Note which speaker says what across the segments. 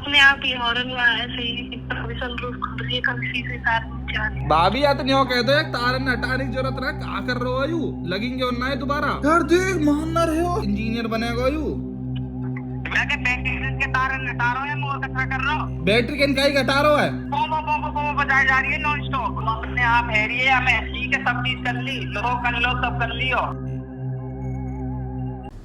Speaker 1: अपने आप ही हॉर्न ऐसे ही कभी सनरूफ खुल रही है, कभी शीशे तार नीचे आ रही है।
Speaker 2: भाभी या तो नहीं हो कह दो, एक तार ने हटाने की जरूरत है, क्या कर रहे हो यू लगेंगे और ना है दोबारा यार, देख महान ना रहे हो, इंजीनियर बनेगा यू।
Speaker 1: मैं क्या बैटरी के तार हटा रहा हूँ या मोर कचरा कर रहा हूँ?
Speaker 2: बैटरी के इनका ही घटा रहा है,
Speaker 1: बम बजाई जा रही है नॉन स्टॉप। अपने आप है रही है, मैं ठीक है, सब चीज कर ली, लो कर लो, सब कर लियो।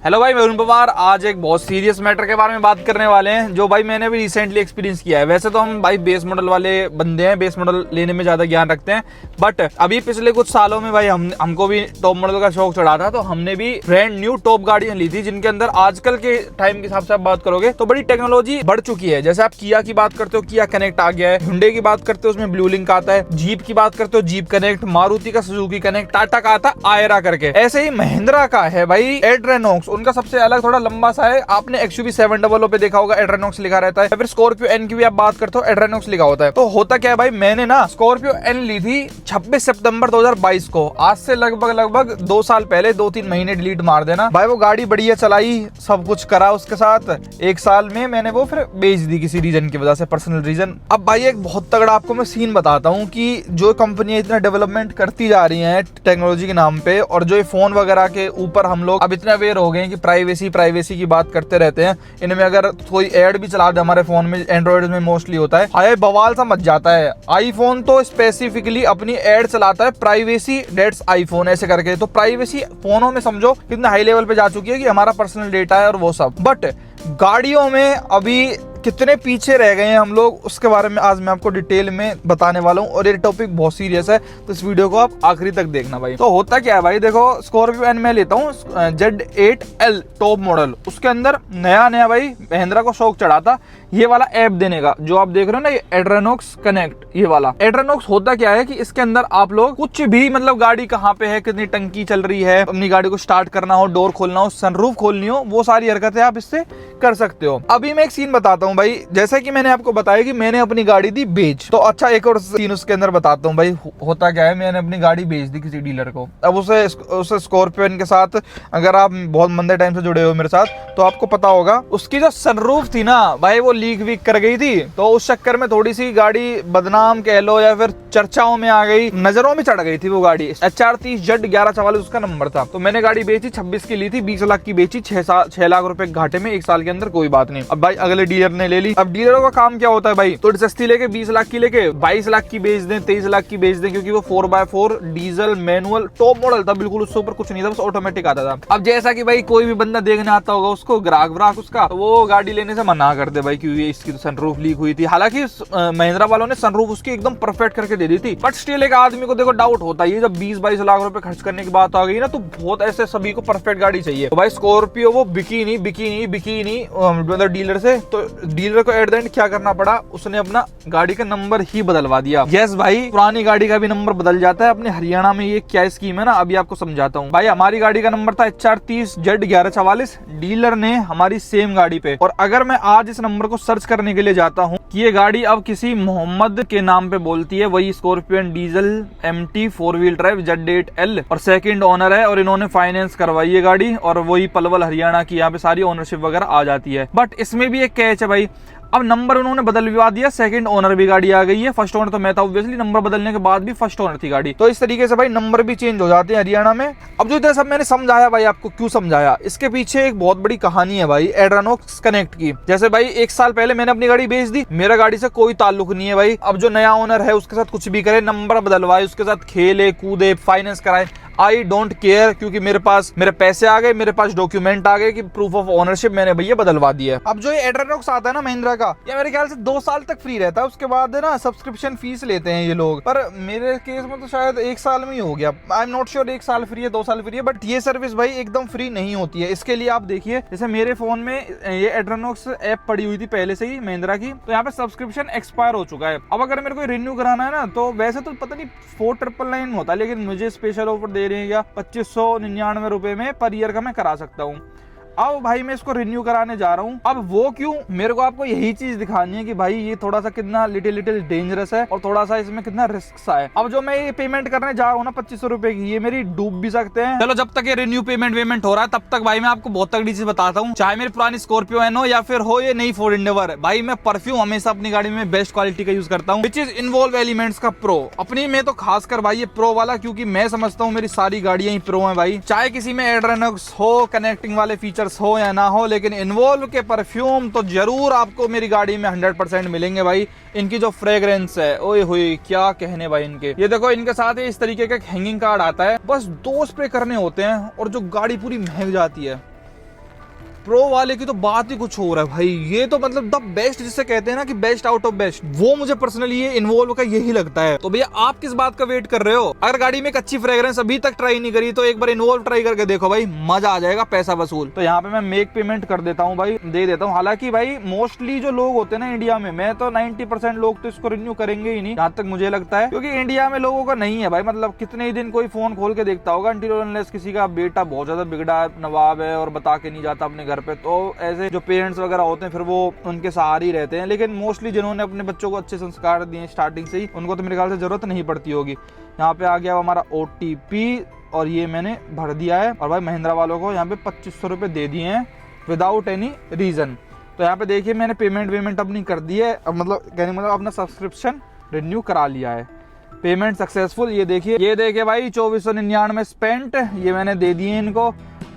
Speaker 3: हेलो भाई, मैं अरुण पवार। आज एक बहुत सीरियस मैटर के बारे में बात करने वाले हैं, जो भाई मैंने भी रिसेंटली एक्सपीरियंस किया है। वैसे तो हम भाई बेस मॉडल वाले बंदे हैं, बेस मॉडल लेने में ज्यादा ज्ञान रखते हैं, बट अभी पिछले कुछ सालों में भाई हमको भी टॉप मॉडल का शौक चढ़ा था, तो हमने भी ब्रांड न्यू टॉप गाड़ियां ली थी, जिनके अंदर आजकल के टाइम के हिसाब से आप बात करोगे तो बड़ी टेक्नोलॉजी बढ़ चुकी है। जैसे आप किया की बात करते हो, किया कनेक्ट आ गया है, हुंडई की बात करते हो उसमें ब्लू लिंक आता है, जीप की बात करते हो जीप कनेक्ट, मारुति का सुजुकी कनेक्ट, टाटा का आता है आयरा करके। ऐसे ही महिंद्रा का है भाई एड्रेनॉक्स, उनका सबसे अलग थोड़ा लंबा सा है। आपने XUV 700 पे देखा होगा एड्रेनॉक्स लिखा रहता है, फिर स्कॉर्पियो एन की भी आप बात करते हो एड्रेनॉक्स लिखा होता है। तो होता क्या है भाई, मैंने ना स्कॉर्पियो एन ली थी 26 सितंबर 2022 को, आज से लगभग 2 साल पहले, 2-3 महीने डिलीट मार देना भाई। वो गाड़ी बढ़िया चलाई, सब कुछ करा उसके साथ, 1 साल में मैंने वो फिर बेच दी किसी रीजन की वजह से, पर्सनल रीजन। अब भाई एक बहुत तगड़ा आपको मैं सीन बताता हूँ कि जो कंपनियां इतना डेवलपमेंट करती जा रही है टेक्नोलॉजी के नाम पे, और जो ये फोन वगैरह के ऊपर हम लोग अब इतने अवेयर हो गए हैं कि प्राइवेसी की बात करते रहते हैं, इनमें अगर कोई ऐड भी चला दे हमारे फोन में, एंड्रॉइड में मोस्टली होता है, हाय बवाल सा मच जाता है। आईफोन तो स्पेसिफिकली अपनी ऐड चलाता है प्राइवेसी डेट्स आईफोन ऐसे करके, तो प्राइवेसी फोनों में समझो कितना हाई लेवल पे जा चुकी है कि हमारा पर्सनल डेटा है और वो सब। बट गाड़ियों में अभी कितने पीछे रह गए हैं हम लोग, उसके बारे में आज मैं आपको डिटेल में बताने वाला हूँ, और ये टॉपिक बहुत सीरियस है, तो इस वीडियो को आप आखिरी तक देखना भाई। तो होता क्या है भाई, देखो स्कॉर्पियो एन मैं लेता हूँ Z8L टॉप मॉडल, उसके अंदर नया भाई महिंद्रा को शौक चढ़ा था ये वाला ऐप देने का, जो आप देख रहे हो ना, ये एड्रेनॉक्स कनेक्ट। ये वाला एड्रेनॉक्स होता क्या है कि इसके अंदर आप लोग कुछ भी, मतलब गाड़ी कहाँ पे है, कितनी टंकी चल रही है, अपनी गाड़ी को स्टार्ट करना हो, डोर खोलना हो, सनरूफ खोलनी हो, वो सारी हरकतें आप इससे कर सकते हो। अभी मैं एक सीन बताता हूँ भाई, जैसा कि मैंने आपको बताया कि मैंने अपनी गाड़ी दी बेच, तो अच्छा एक और सीन उसके अंदर बताता हूँ भाई। होता क्या है, मैंने अपनी गाड़ी बेच दी किसी डीलर को। अब उसे स्कॉर्पियो के साथ, अगर आप बहुत मंदे टाइम से जुड़े हो मेरे साथ, तो आपको पता होगा उसकी जो सनरूफ थी ना भाई, वो लीक वीक कर गई थी, तो उस चक्कर में थोड़ी सी गाड़ी बदनाम कह लो या फिर चर्चाओं में आ गई, नजरों में चढ़ गई थी वो गाड़ी। HR30Z1144 उसका नंबर था। तो मैंने गाड़ी बेची, 26 की ली थी, 20 लाख की बेची, 6 लाख रुपए घाटे में 1 साल के अंदर, कोई बात नहीं। अब भाई अगले डीलर ने ले ली। अब डीलरों का काम क्या होता है भाई, थोड़ी सस्ती लेके 20 लाख की लेके 22 लाख की बेच दें, 23 लाख की बेच दें, क्योंकि वो 4x4 diesel manual top model था, बिल्कुल उससे ऊपर कुछ नहीं था, बस ऑटोमेटिक आता था। अब जैसा कि भाई कोई भी बंदा देखने आता होगा उसको, ग्राहक उसका, तो वो गाड़ी लेने से मना कर दे भाई, क्योंकि इसकी तो सनरूफ लीक हुई थी। हालांकि महिंद्रा वालों ने सनरूफ उसकी एकदम परफेक्ट करके दे दी थी, बट स्टिल एक आदमी को देखो डाउट होता है, जब 20-22 लाख रुपए खर्च करने की बात आ गई ना, तो बहुत ऐसे सभी को परफेक्ट गाड़ी चाहिए। तो भाई स्कॉर्पियो वो बिकी नहीं मतलब डीलर से, तो डीलर को एट द एंड क्या करना पड़ा, उसने अपना गाड़ी का नंबर ही बदलवा दिया। यस भाई, पुरानी गाड़ी का भी नंबर बदल जाता है। अपने हरियाणा में ये क्या स्कीम है ना, अभी आपको समझाता हूँ भाई। हमारी गाड़ी का नंबर था HR30Z1144, डीलर ने हमारी सेम गाड़ी पे, और अगर मैं आज इस नंबर को सर्च करने के लिए जाता हूँ कि ये गाड़ी अब किसी मोहम्मद के नाम पे बोलती है, वही scorpion diesel MT 4 wheel drive Z8L, और सेकंड ओनर है, और इन्होंने फाइनेंस करवाई है गाड़ी, और वही पलवल हरियाणा की, यहाँ पे सारी ओनरशिप वगैरह आ जाती है। बट इसमें भी एक कैच है भाई, अब नंबर उन्होंने बदलवा दिया, सेकंड ओनर भी गाड़ी आ गई है, फर्स्ट ओनर तो मैं था ऑब्वियसली, नंबर बदलने के बाद भी फर्स्ट ओनर थी गाड़ी। तो इस तरीके से भाई नंबर भी चेंज हो जाते हैं हरियाणा में। अब जो इधर सब मैंने समझाया भाई, आपको क्यों समझाया, इसके पीछे एक बहुत बड़ी कहानी है भाई एड्रेनॉक्स कनेक्ट की। जैसे भाई 1 साल पहले मैंने अपनी गाड़ी बेच दी, मेरा गाड़ी से कोई ताल्लुक नहीं है भाई। अब जो नया ओनर है उसके साथ कुछ भी करे, नंबर बदलवाए, उसके साथ खेले कूदे, फाइनेंस कराए, आई डोंट केयर, क्योंकि मेरे पास मेरे पैसे आ गए, मेरे पास डॉक्यूमेंट आ गए कि प्रूफ ऑफ ओनरशिप मैंने भैया बदलवा दिया। अब जो ये एड्रेनॉक्स आता है ना महिंद्रा का, ये मेरे ख्याल से 2 साल तक फ्री रहता है, उसके बाद है ना सब्सक्रिप्शन फीस लेते हैं ये लोग, पर मेरे केस में तो शायद 1 साल में ही हो गया। आई एम नॉट श्योर 1 साल फ्री है 2 साल फ्री है, बट ये सर्विस भाई एकदम फ्री नहीं होती है। इसके लिए आप देखिए, जैसे मेरे फोन में ये एड्रेनॉक्स ऐप पड़ी हुई थी पहले से ही महिंद्रा की, तो यहाँ पे सब्सक्रिप्शन एक्सपायर हो चुका है। अब अगर मेरे को रिन्यू कराना है ना, तो वैसे तो पता नहीं 4999 होता है, लेकिन मुझे स्पेशल ऑफर दे रहे हैं या 2599 रुपए में पर ईयर का मैं करा सकता हूँ। अब भाई मैं इसको रिन्यू कराने जा रहा हूँ। अब वो क्यों, मेरे को आपको यही चीज दिखानी है कि भाई ये थोड़ा सा कितना लिटिल डेंजरस है और थोड़ा सा इसमें कितना रिस्क सा है। अब जो मैं ये पेमेंट करने जा रहा हूँ ना 2500 रुपए की, ये मेरी डूब भी सकते हैं। चलो जब तक ये रिन्यू पेमेंट हो रहा है तब तक भाई मैं आपको बहुत तगड़ी चीज बताता हूँ। चाहे मेरी पुरानी स्कॉर्पियो एन हो या फिर हो ये नई फोर्ड एंडेवर, भाई मैं परफ्यूम हमेशा अपनी गाड़ी में बेस्ट क्वालिटी का यूज करता हूँ, विच इज इन्वॉल्व एलिमेंट्स का प्रो। अपनी में तो खासकर भाई ये प्रो वाला, क्योंकि मैं समझता हूँ मेरी सारी गाड़ियां ही प्रो हैं भाई। चाहे किसी में एड्रेनॉक्स हो, कनेक्टिंग वाले फीचर्स हो या ना हो, लेकिन इन्वॉल्व के परफ्यूम तो जरूर आपको मेरी गाड़ी में 100% मिलेंगे भाई। इनकी जो फ्रेग्रेंस है, ओए होए क्या कहने भाई इनके। ये देखो इनके साथ इस तरीके का हैंगिंग कार्ड आता है, बस 2 स्प्रे करने होते हैं और जो गाड़ी पूरी महक जाती है। प्रो वाले की तो बात ही कुछ हो रहा है भाई। ये तो मतलब द बेस्ट जिसे कहते हैं ना कि बेस्ट आउट ऑफ बेस्ट, वो मुझे पर्सनली ये इन्वॉल्व का यही लगता है। तो भैया आप किस बात का वेट कर रहे हो? अगर गाड़ी में एक अच्छी फ्रेग्रेंस अभी तक ट्राई नहीं करी तो एक बार इन्वॉल्व ट्राई करके देखो भाई, मजा आ जाएगा, पैसा वसूल। तो यहाँ पे मैं मेक पेमेंट कर देता हूँ भाई, दे देता हूँ। हालांकि भाई मोस्टली जो लोग होते हैं ना इंडिया में, मैं तो 90% लोग तो इसको रिन्यू करेंगे ही नहीं, जहाँ तक मुझे लगता है, क्योंकि इंडिया में लोगों का नहीं है भाई। मतलब कितने ही दिन कोई फोन खोल के देखता होगा अनटिल अनलेस किसी का बेटा बहुत ज्यादा बिगड़ा नवाब है और बता के नहीं जाता अपने घर पे, तो ऐसे जो पेरेंट्स वगैरह होते हैं फिर वो उनके सहारे ही रहते हैं। लेकिन मोस्टली जिन्होंने अपने बच्चों को अच्छे संस्कार दिए स्टार्टिंग से ही, उनको तो मेरे ख्याल से जरूरत नहीं पड़ती होगी। यहाँ पे आ गया हमारा OTP और ये मैंने भर दिया है। और भाई महिंद्रा वालों को यहाँ पे 2500 रुपए दे दिए हैं विदाउट एनी रीजन। तो यहाँ पे देखिए मैंने पेमेंट अपनी कर दी है, मतलब कहने मतलब अपना सब्सक्रिप्शन रिन्यू करा लिया है, पेमेंट सक्सेसफुल। ये देखिए भाई 2499 स्पेंट, ये मैंने दे दिए इनको।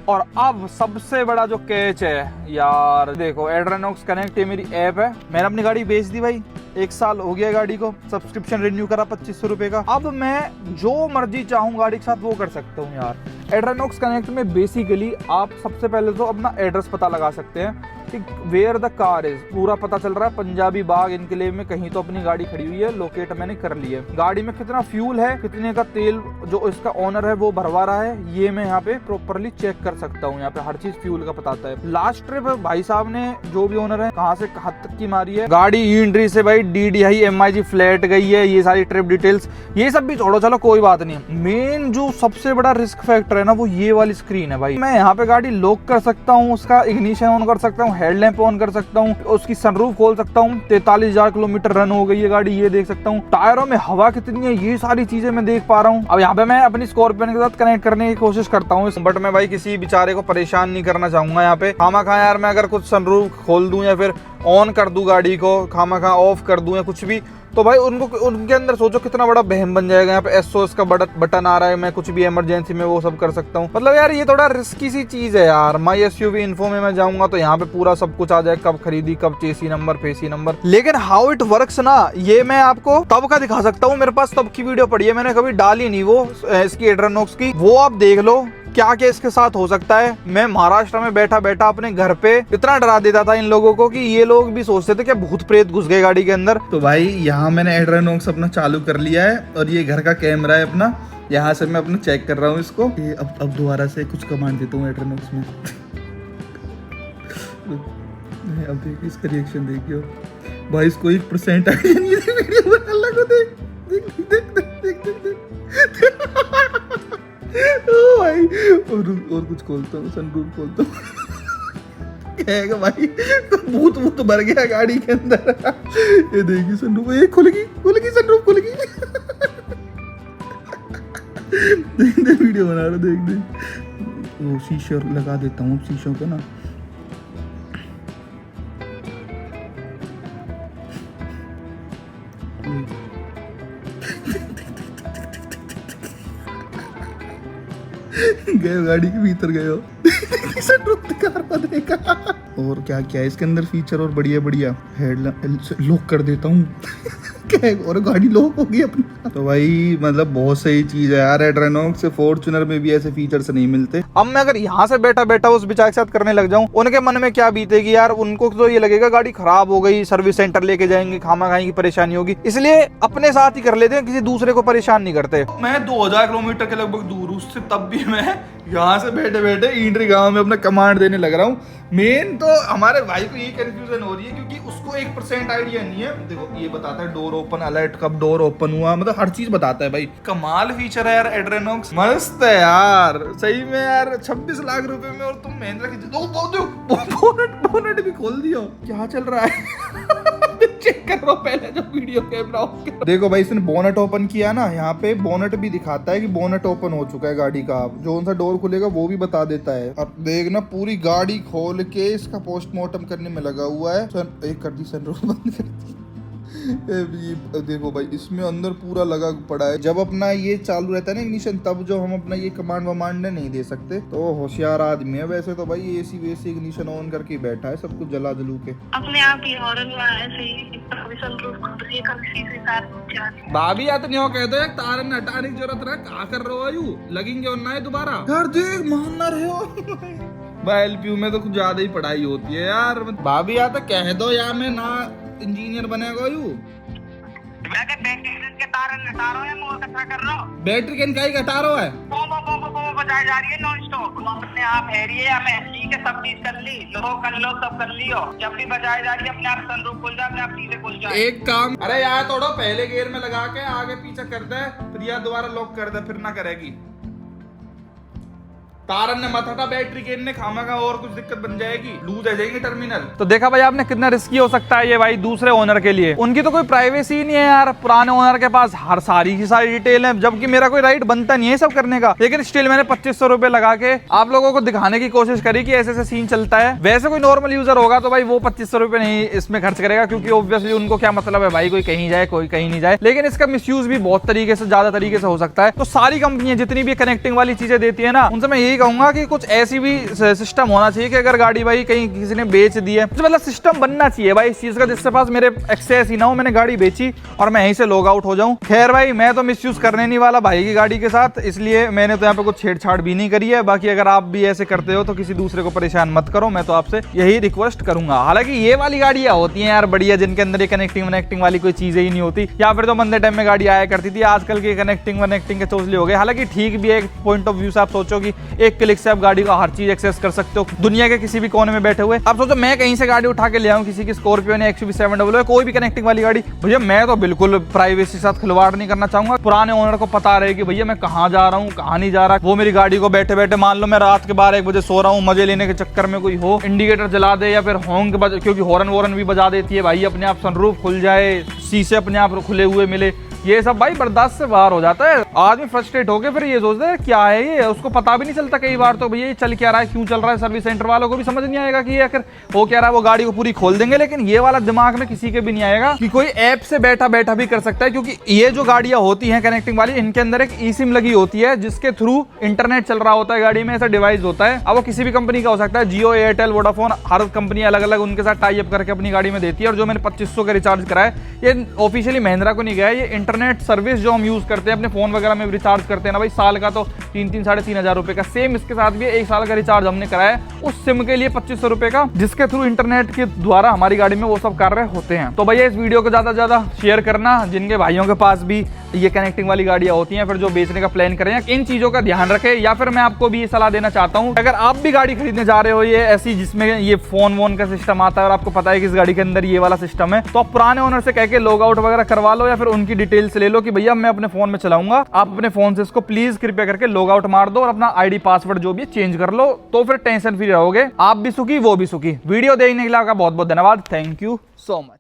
Speaker 3: और अब सबसे बड़ा जो कैच है यार, देखो एड्रेनॉक्स कनेक्ट, ये मेरी ऐप है, मैंने अपनी गाड़ी बेच दी भाई, 1 साल हो गया गाड़ी को, सब्सक्रिप्शन रिन्यू करा 2500 रुपए का। अब मैं जो मर्जी चाहूँ गाड़ी के साथ वो कर सकता हूँ यार। एड्रेनॉक्स कनेक्ट में बेसिकली आप सबसे पहले तो अपना एड्रेस पता लगा सकते हैं कि वेयर द कार इज, पूरा पता चल रहा है। पंजाबी बाग इनक्लेव में कहीं तो अपनी गाड़ी खड़ी हुई है, लोकेट मैंने कर ली है। गाड़ी में कितना फ्यूल है, कितने का तेल जो इसका ओनर है वो भरवा रहा है, ये मैं यहाँ पे प्रॉपरली चेक कर सकता हूँ। यहाँ पे हर चीज फ्यूल का बताता है। लास्ट ट्रिप भाई साहब ने, जो भी ओनर है, कहाँ से कहाँ तक की मारी है गाड़ी, ई-एंट्री से भाई DDI MIG फ्लैट गई है, ये सारी ट्रिप डिटेल्स, ये सब भी छोड़ो, चलो कोई बात नहीं। मेन जो सबसे बड़ा रिस्क फैक्टर है ना, वो ये वाली स्क्रीन है भाई। मैं यहाँ पे गाड़ी लॉक कर सकता हूँ, उसका इग्निशन ऑन कर सकता हूँ, हेडलैम्प ऑन कर सकता हूँ, उसकी सनरूफ खोल सकता हूँ। 43,000 किलोमीटर रन हो गई है गाड़ी, ये देख सकता हूँ। टायरों में हवा कितनी है, ये सारी चीजें मैं देख पा रहा हूँ। अब यहाँ पे मैं अपनी स्कॉर्पियन के साथ कनेक्ट करने की कोशिश करता हूँ, बट मैं भाई किसी बेचारे को परेशान नहीं करना चाहूंगा। यहाँ पे खामा-खा यार मैं अगर कुछ सनरूफ खोल दूं या फिर ऑन कर दूं गाड़ी को, खामा-खा ऑफ कर दूं या कुछ भी, तो भाई उनके अंदर सोचो कितना बड़ा बहम बन जाएगा। यहाँ पे SOS का बटन आ रहा है, मैं कुछ भी इमरजेंसी में वो सब कर सकता हूँ। मतलब यार ये थोड़ा रिस्की सी चीज है यार। माई SUV इन्फो में मैं जाऊंगा तो यहाँ पे पूरा सब कुछ आ जाए, कब खरीदी, कब चेसी नंबर, फेसी नंबर। लेकिन हाउ इट वर्क्स ना, ये मैं आपको तब का दिखा सकता हूँ। मेरे पास तब की वीडियो पड़ी है, मैंने कभी डाली नहीं वो इसकी एड्रेनॉक्स की, वो आप देख लो क्या क्या इसके साथ हो सकता है। मैं महाराष्ट्र में बैठा बैठा अपने घर पे इतना डरा देता था इन लोगों को कि ये लोग भी सोचते थे कि भूत प्रेत घुस गए गाड़ी के अंदर।
Speaker 2: तो भाई यहाँ मैंने एड्रेनॉक्स अपना चालू कर लिया है और ये घर का कैमरा है अपना, यहाँ से मैं अपना चेक कर रहा हूँ इसको। ये अब दोबारा से कुछ कमांड देता हूँ एड्रेनॉक्स में। अब देखिए इसका रिएक्शन देखियो भाई, इसको 1% आइडिया नहीं है वीडियो बनाने को। देख देख देख देख देख देख ओ भाई, और कुछ खोलता हूँ, सनरूफ खोलता हूँ। कहेगा भाई भूत भर गया गाड़ी के अंदर। ये देखिए सनरूफ, ये खुलेगी सनरूफ खुलेगी। देख वीडियो बना रहा, देख वो शीशे लगा देता हूँ शीशों को ना। गए गाड़ी के भीतर गए हो। और क्या क्या है इसके अंदर फीचर, और बढ़िया हेडलैम्प लॉक कर देता हूँ। और गाड़ी लॉक हो गई अपनी। तो भाई मतलब बहुत सही चीज है यार एड्रेनॉक्स से। फॉर्च्यूनर में भी ऐसे फीचर्स नहीं मिलते।
Speaker 3: अब मैं अगर यहाँ से बैठा बैठा उस बेचारे के साथ करने लग जाऊं, उनके मन में क्या बीतेगी यार। उनको तो ये लगेगा गाड़ी खराब हो गई, सर्विस सेंटर लेके जाएंगे, खामा-खाई की परेशानी होगी। इसलिए अपने साथ ही कर लेते हैं, किसी दूसरे को परेशान नहीं करते। मैं 2000 किलोमीटर के लगभग दूर हूँ उससे, तब भी मैं
Speaker 2: यहाँ से बैठे बैठे ईंटरी गांव में अपना कमांड देने लग रहा हूँ। मेन तो हमारे भाई को ये कंफ्यूजन हो रही है क्योंकि उसको 1% आइडिया नहीं है। देखो ये बताता है डोर ओपन, अलर्ट कब डोर ओपन हुआ, मतलब हर चीज बताता है भाई। कमाल फीचर है यार एड्रेनॉक्स, मस्त है यार सही में यार। 26 लाख रुपए में और तुम महिंद्रा की बोनट भी खोल दिया, क्या चल रहा है? चेक कर रहा हूं पहले जो वीडियो कैमरा ऑफ कर। देखो भाई इसने बोनट ओपन किया ना, यहाँ पे बोनट भी दिखाता है कि बोनट ओपन हो चुका है गाड़ी का। जो उनसा डोर खुलेगा वो भी बता देता है। अब देखना पूरी गाड़ी खोल के इसका पोस्टमार्टम करने में लगा हुआ है। एक कर दी सनरूफ बंद कर दी। ये देखो भाई इसमें अंदर पूरा लगा पड़ा है। जब अपना ये चालू रहता है ना इग्निशन, तब जो हम अपना ये कमांड वमांड नहीं दे सकते। तो होशियार आदमी है वैसे तो भाई, एसी वेसी इग्निशन ऑन करके बैठा है, सब कुछ जला जलू के
Speaker 4: अपने आप ही हॉर्न ऐसे ही सनरूफ खुल रही है, कभी से तार
Speaker 2: भाभी या तो नहीं हो कह दो, तार हटाने की जरूरत है, क्या कर रहे हो यू लगेंगे और ना है दोबारा यार। देख मान ना रहे हो भाई, एलपीयू में तो कुछ ज्यादा ही पढ़ाई होती है यार। भाभी या तो कह दो या मैं ना इंजीनियर बनेगा यू।
Speaker 1: मैं क्या बैटरी के तार हटा रहा हूँ, मोर कचरा कर रहा हूँ।
Speaker 2: बैटरी के इनका ही घटा रहा है,
Speaker 1: बजाई जा रही है नॉन स्टॉप। अपने आप हैरी है, हमें ठीक है सब चीज कर ली, लो कर लो सब कर लियो। जब भी बजाई जा रही है अपने आप सनरूफ खुल जाए, अपने आप चीजें खुल जाए।
Speaker 2: एक काम अरे यार तोड़ो, पहले गेयर में लगा के आगे पीछे कर दे, फिर या दोबारा लॉक कर दे, फिर ना करेगी। तारन ने मत हटा बैटरी के, इनने खामा और कुछ दिक्कत बन जाएगी, लूज आ जाएगी टर्मिनल।
Speaker 3: तो देखा भाई आपने कितना रिस्की हो सकता है ये भाई दूसरे ओनर के लिए। उनकी तो कोई प्राइवेसी नहीं है यार, पुराने ओनर के पास हर सारी की सारी डिटेल है, जबकि मेरा कोई राइट बनता नहीं है सब करने का। लेकिन स्टिल मैंने 2500 रुपए लगा के आप लोगों को दिखाने की कोशिश करी कि ऐसे ऐसे सीन चलता है। वैसे कोई नॉर्मल यूजर होगा तो भाई वो 2500 रुपए नहीं इसमें खर्च करेगा, क्योंकि ऑब्वियसली उनको क्या मतलब है भाई, कोई कहीं जाए कोई कहीं नहीं जाए। लेकिन इसका मिसयूज भी बहुत तरीके से, ज्यादा तरीके से हो सकता है। तो सारी कंपनियां जितनी भी कनेक्टिंग वाली चीजें देती है ना, उनसे मैं यही कहूंगा कि कुछ ऐसी भी सिस्टम होना चाहिए कि अगर गाड़ी भाई कहीं किसी ने बेच दी है, तो मतलब सिस्टम बनना चाहिए भाई इस चीज का, जिससे पास मेरे एक्सेस ही ना हो, मैंने गाड़ी बेची और मैं यहीं से लॉग आउट हो जाऊं। खैर भाई मैं तो मिसयूज करने नहीं वाला भाई की गाड़ी के साथ, इसलिए मैंने तो यहाँ पे कुछ छेड़छाड़ भी नहीं करी है। बाकी अगर आप भी ऐसे करते हो तो किसी दूसरे को परेशान मत करो, मैं तो आपसे यही रिक्वेस्ट करूंगा। हालांकि ये वाली गाड़ियां होती हैं यार बढ़िया, जिनके अंदर ये कनेक्टिंग वनेक्टिंग वाली कोई चीजें ही नहीं होती, या फिर तो मंदे टाइम में गाड़ी आया करती थी। आजकल की कनेक्टिंग वनेक्टिंग के चोचले हो गए। हालांकि ठीक भी है एक पॉइंट ऑफ व्यू से, आप सोचो कि एक क्लिक से आप गाड़ी का हर चीज एक्सेस कर सकते हो दुनिया के किसी भी कोने में बैठे हुए। आप सोचो मैं कहीं से गाड़ी उठा के ले आऊं, किसी की स्कॉर्पियो ने XUV700 कोई भी कनेक्टिंग वाली गाड़ी, भैया मैं तो बिल्कुल प्राइवेसी के साथ खिलवाड़ नहीं करना चाहूंगा। पुराने ओनर को पता रहे कि भैया मैं कहाँ जा रहा हूँ कहाँ नहीं जा रहा। वो मेरी गाड़ी को बैठे बैठे, मान लो मैं रात के 12-1 बजे सो रहा हूँ, मजे लेने के चक्कर में कोई हो इंडिकेटर जला दे या फिर हॉर्न, क्योंकि हॉर्न वॉर्न भी बजा देती है भाई, अपने आप सनरूफ खुल जाए, शीशे अपने आप खुले हुए मिले, ये सब भाई बर्दाश्त से बाहर हो जाता है। आदमी फ्रस्ट्रेट होके फिर ये सोचता है क्या है ये, उसको पता भी नहीं चलता कई बार तो भैया ये चल क्या रहा है, क्यों चल रहा है। सर्विस सेंटर वालों को भी समझ नहीं आएगा कि ये आखिर वो क्या रहा है। वो गाड़ी को पूरी खोल देंगे, लेकिन ये वाला दिमाग में किसी के भी नहीं आएगा कि कोई ऐप से बैठा बैठा भी कर सकता है। क्योंकि ये जो गाड़ियां होती हैं कनेक्टिंग वाली, इनके अंदर एक eSIM लगी होती है, जिसके थ्रू इंटरनेट चल रहा होता है गाड़ी में। ऐसा डिवाइस होता है, अब वो किसी भी कंपनी का हो सकता है, जियो, एयरटेल, वोडाफोन, हर कंपनी अलग अलग उनके साथ टाई अप करके अपनी गाड़ी में देती है। और जो मैंने 2500 का रिचार्ज कराया, ये ऑफिशियली महिंद्रा को नहीं गया, ये इंटरनेट सर्विस जो हम यूज करते हैं अपने फोन वगैरह में रिचार्ज करते हैं ना भाई, साल का तो 3-3-3.5 हजार रुपए का, सेम इसके साथ भी 1 साल का रिचार्ज हमने कराया उस सिम के लिए 2500 रुपए का, जिसके थ्रू इंटरनेट के द्वारा हमारी गाड़ी में वो सब कार्य होते हैं। तो भैया इस वीडियो को ज्यादा से ज्यादा शेयर करना, जिनके भाइयों के पास भी ये कनेक्टिंग वाली गाड़ियां होती हैं, फिर जो बेचने का प्लान करें, इन चीजों का ध्यान रखें। या फिर मैं आपको भी ये सलाह देना चाहता हूं, अगर आप भी गाड़ी खरीदने जा रहे हो ये ऐसी जिसमें ये फोन वोन का सिस्टम आता है और आपको पता है कि इस गाड़ी के अंदर ये वाला सिस्टम है, तो आप पुराने ओनर से कह के लॉग आउट वगैरह करवा लो, या फिर उनकी डिटेल्स ले लो कि भैया मैं अपने फोन में चलाऊंगा, आप अपने फोन से इसको प्लीज कृपया करके लॉग आउट मार दो और अपना आईडी पासवर्ड जो भी चेंज कर लो, तो फिर टेंशन फ्री रहोगे, आप भी सुखी वो भी सुखी। वीडियो देखने के लिए आपका बहुत बहुत धन्यवाद, थैंक यू सो मच।